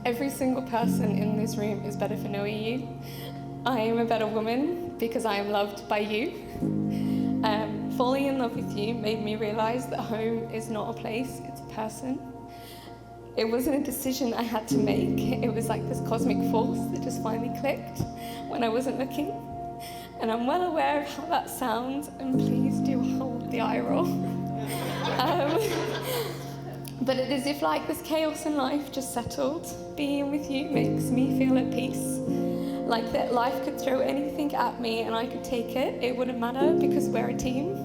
Every single person in this room is better for knowing you. I am a better woman because I am loved by you. Falling in love with you made me realise that home is not a place, it's a person. It wasn't a decision I had to make. It was like this cosmic force that just finally clicked when I wasn't looking. And I'm well aware of how that sounds, and please do hold the eye roll. But it is if like this chaos in life just settled. Being with you makes me feel at peace. Like that life could throw anything at me and I could take it. It wouldn't matter because we're a team.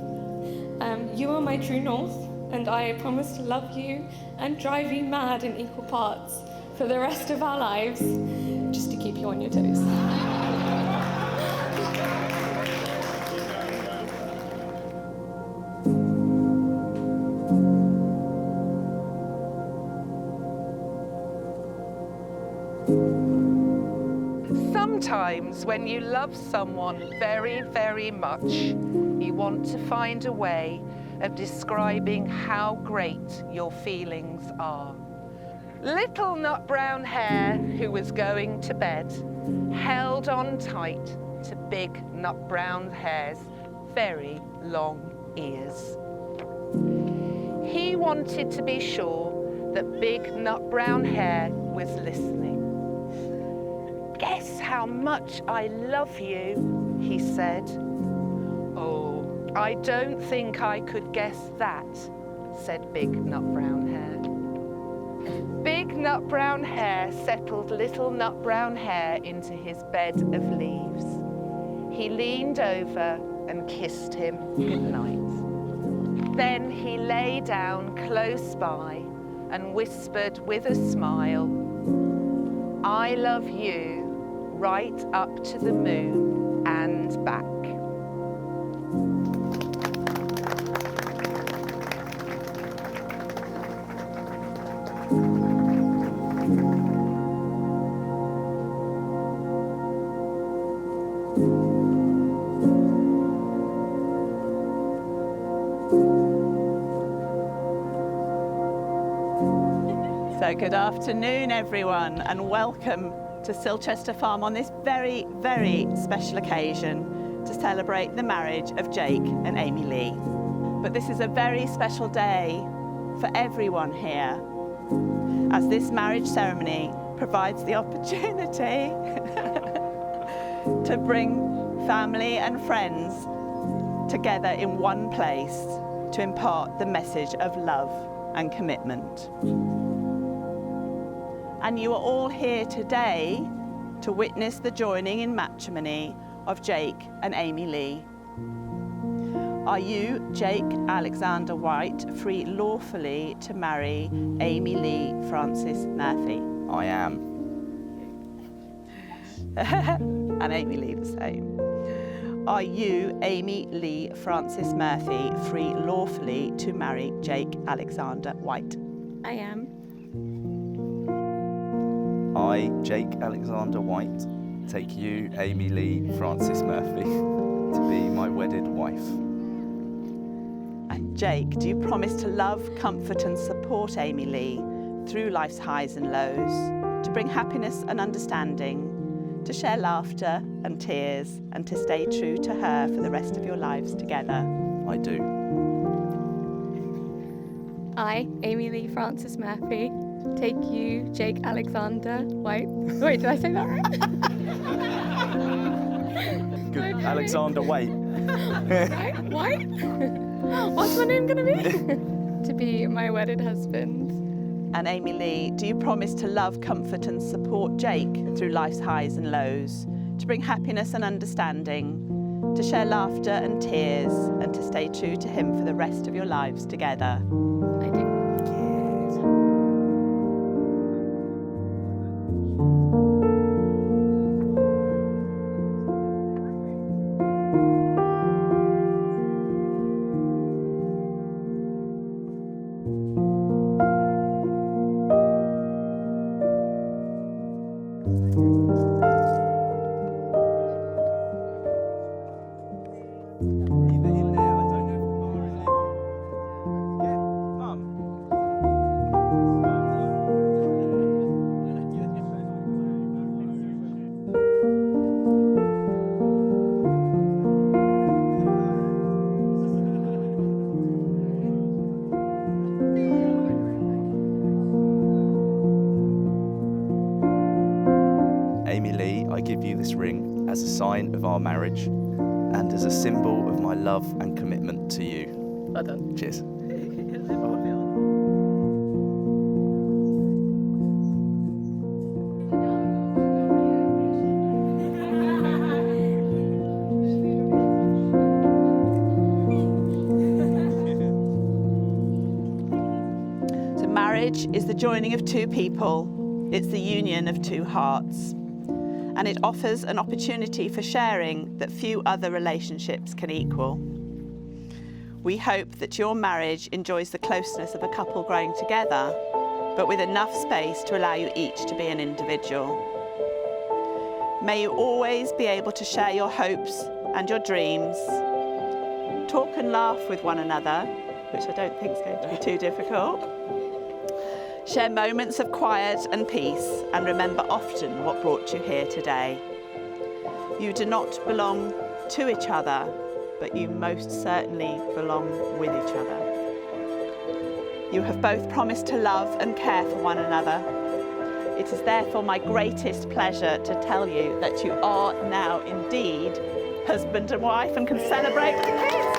You are my true north, and I promise to love you and drive you mad in equal parts for the rest of our lives, just to keep you on your toes. Sometimes when you love someone very, very much, you want to find a way of describing how great your feelings are. Little nut brown hare, who was going to bed, held on tight to big nut brown hare's very long ears. He wanted to be sure that big nut brown hare was listening. "Guess how much I love you," he said. "Oh, I don't think I could guess that," said Big Nut Brown Hare. Big Nut Brown Hare settled Little Nut Brown Hare into his bed of leaves. He leaned over and kissed him goodnight. Then he lay down close by and whispered with a smile, "I love you right up to the moon and back." So good afternoon, everyone, and welcome to Silchester Farm on this very, very special occasion to celebrate the marriage of Jake and Amy Lee. But this is a very special day for everyone here, as this marriage ceremony provides the opportunity to bring family and friends together in one place to impart the message of love and commitment. And you are all here today to witness the joining in matrimony of Jake and Amy Lee. Are you, Jake Alexander White, free lawfully to marry Amy Lee Frances Murphy? I am. And Amy Lee the same. Are you, Amy Lee Frances Murphy, free lawfully to marry Jake Alexander White? I am. I, Jake Alexander White, take you, Amy Lee Frances Murphy, to be my wedded wife. And Jake, do you promise to love, comfort and support Amy Lee through life's highs and lows, to bring happiness and understanding, to share laughter and tears, and to stay true to her for the rest of your lives together? I do. I, Amy Lee Frances Murphy, take you, Jake Alexander White. Wait, did I say that right? Good. Alexander White. Right? White? What's my name going to be? To be my wedded husband. And Amy Lee, do you promise to love, comfort and support Jake through life's highs and lows, to bring happiness and understanding, to share laughter and tears, and to stay true to him for the rest of your lives together? I do. Lee, I give you this ring as a sign of our marriage and as a symbol of my love and commitment to you. Well done. Cheers. So marriage is the joining of two people. It's the union of two hearts. And it offers an opportunity for sharing that few other relationships can equal. We hope that your marriage enjoys the closeness of a couple growing together, but with enough space to allow you each to be an individual. May you always be able to share your hopes and your dreams, talk and laugh with one another, which I don't think is going to be too difficult. Share moments of quiet and peace, and remember often what brought you here today. You do not belong to each other, but you most certainly belong with each other. You have both promised to love and care for one another. It is therefore my greatest pleasure to tell you that you are now indeed husband and wife and can celebrate with a kiss.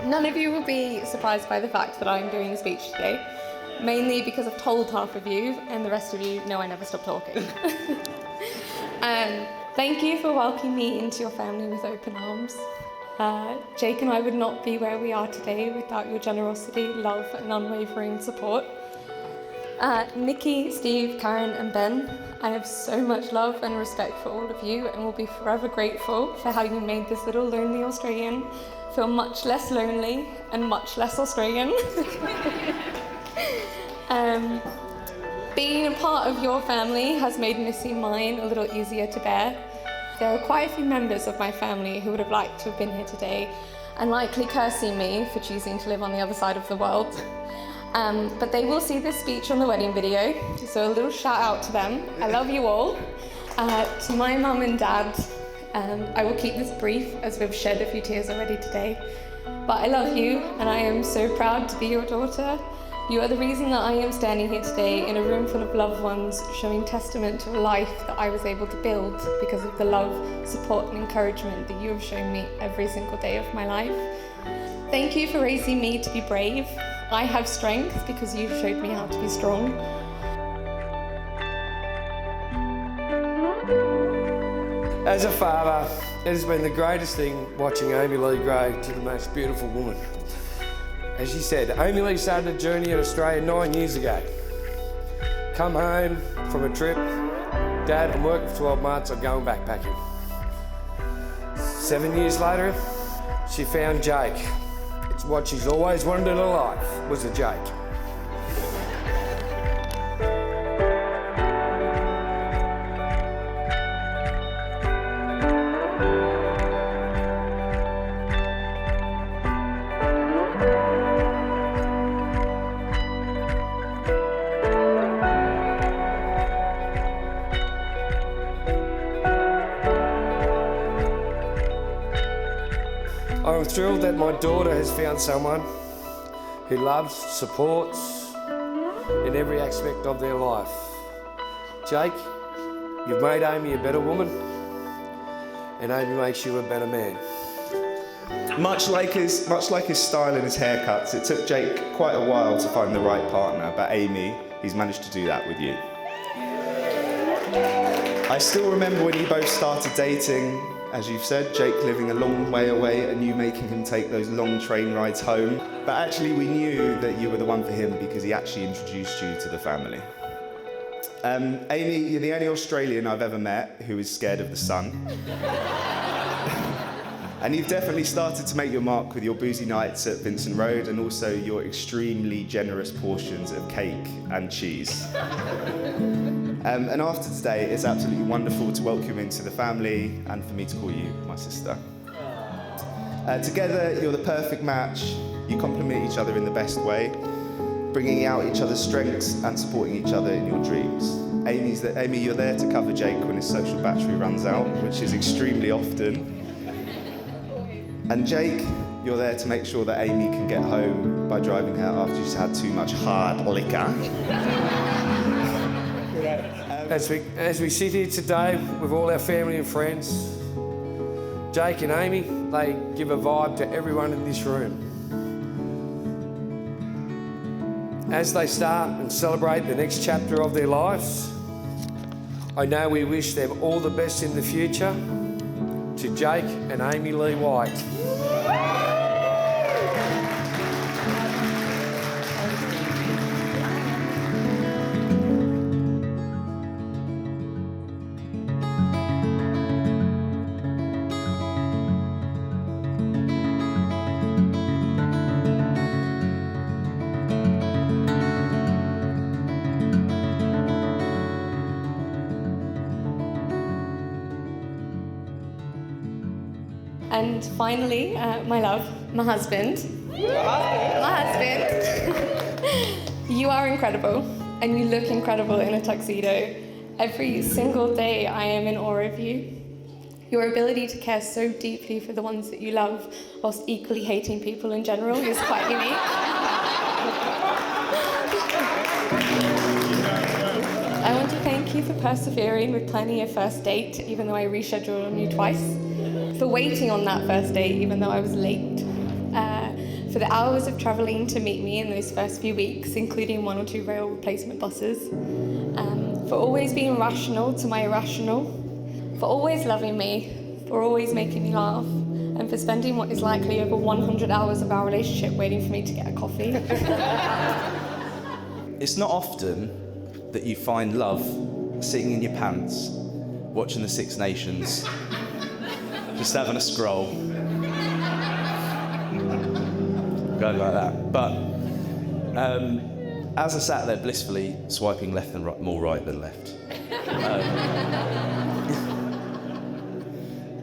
None of you will be surprised by the fact that I'm doing a speech today, mainly because I've told half of you and the rest of you know I never stop talking. Thank you for welcoming me into your family with open arms. Jake and I would not be where we are today without your generosity, love and unwavering support. Nikki, Steve, Karen and Ben, I have so much love and respect for all of you and will be forever grateful for how you made this little lonely Australian feel much less lonely and much less Australian. Being a part of your family has made missing mine a little easier to bear. There are quite a few members of my family who would have liked to have been here today and likely cursing me for choosing to live on the other side of the world. But they will see this speech on the wedding video, so a little shout out to them. I love you all. To my mum and dad, I will keep this brief as we've shed a few tears already today. But I love you and I am so proud to be your daughter. You are the reason that I am standing here today in a room full of loved ones, showing testament to a life that I was able to build because of the love, support and encouragement that you have shown me every single day of my life. Thank you for raising me to be brave. I have strength because you've showed me how to be strong. As a father, it has been the greatest thing watching Amy Lee grow to the most beautiful woman. As she said, Amy Lee started a journey in Australia 9 years ago. Come home from a trip, Dad, I'm working for 12 months, I'm going backpacking. 7 years later, she found Jake. It's what she's always wanted in her life, was a Jake. I'm thrilled that my daughter has found someone who loves, supports in every aspect of their life. Jake, you've made Amy a better woman, and Amy makes you a better man. Much like his style and his haircuts, it took Jake quite a while to find the right partner, but Amy, he's managed to do that with you. I still remember when you both started dating, as you've said, Jake living a long way away and you making him take those long train rides home. But actually we knew that you were the one for him because he actually introduced you to the family. Amy, you're the only Australian I've ever met who is scared of the sun. And you've definitely started to make your mark with your boozy nights at Vincent Road and also your extremely generous portions of cake and cheese. And after today, it's absolutely wonderful to welcome you into the family and for me to call you my sister. Together, you're the perfect match. You complement each other in the best way, bringing out each other's strengths and supporting each other in your dreams. Amy, you're there to cover Jake when his social battery runs out, which is extremely often. And Jake, you're there to make sure that Amy can get home by driving her after she's had too much hard liquor. As we sit here today with all our family and friends, Jake and Amy, they give a vibe to everyone in this room. As they start and celebrate the next chapter of their lives, I know we wish them all the best in the future. To Jake and Amy Lee White. And finally, my love, my husband. My husband. You are incredible, and you look incredible in a tuxedo. Every single day I am in awe of you. Your ability to care so deeply for the ones that you love, whilst equally hating people in general, is quite unique. I want to thank you for persevering with planning your first date, even though I rescheduled on you twice. For waiting on that first date, even though I was late. For the hours of travelling to meet me in those first few weeks, including 1 or 2 rail replacement buses. For always being rational to my irrational. For always loving me. For always making me laugh. And for spending what is likely over 100 hours of our relationship waiting for me to get a coffee. It's not often that you find love sitting in your pants, watching the Six Nations, just having a scroll. Going like that. But as I sat there blissfully swiping left and right, more right than left,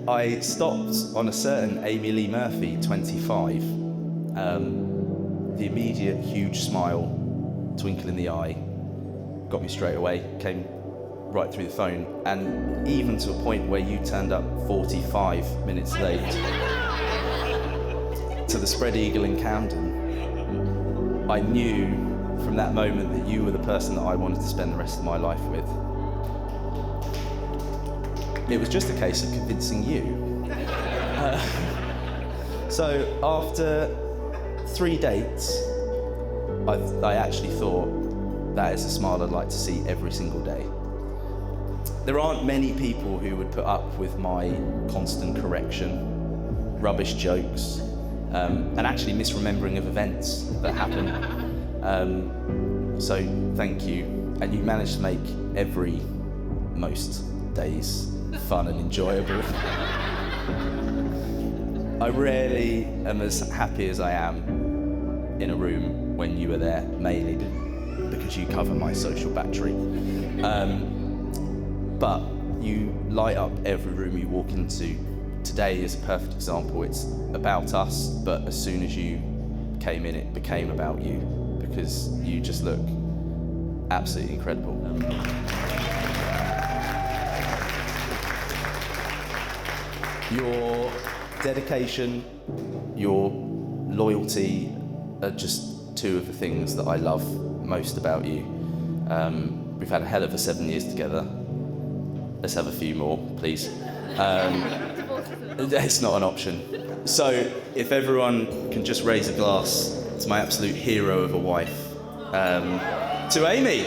I stopped on a certain Amy Lee Murphy, 25. The immediate huge smile, twinkle in the eye, got me straight away, came right through the phone, and even to a point where you turned up 45 minutes late to the Spread Eagle in Camden. I knew from that moment that you were the person that I wanted to spend the rest of my life with. It was just a case of convincing you. So after 3 dates, I actually thought that is a smile I'd like to see every single day. There aren't many people who would put up with my constant correction, rubbish jokes, and actually misremembering of events that happen. So thank you. And you managed to make most days fun and enjoyable. I rarely am as happy as I am in a room when you are there, mainly because you cover my social battery. But you light up every room you walk into. Today is a perfect example. It's about us, but as soon as you came in, it became about you, because you just look absolutely incredible. Your dedication, your loyalty are just two of the things that I love most about you. We've had a hell of a 7 years together. Let's have a few more, please. It's not an option. So if everyone can just raise a glass to my absolute hero of a wife, to Amy.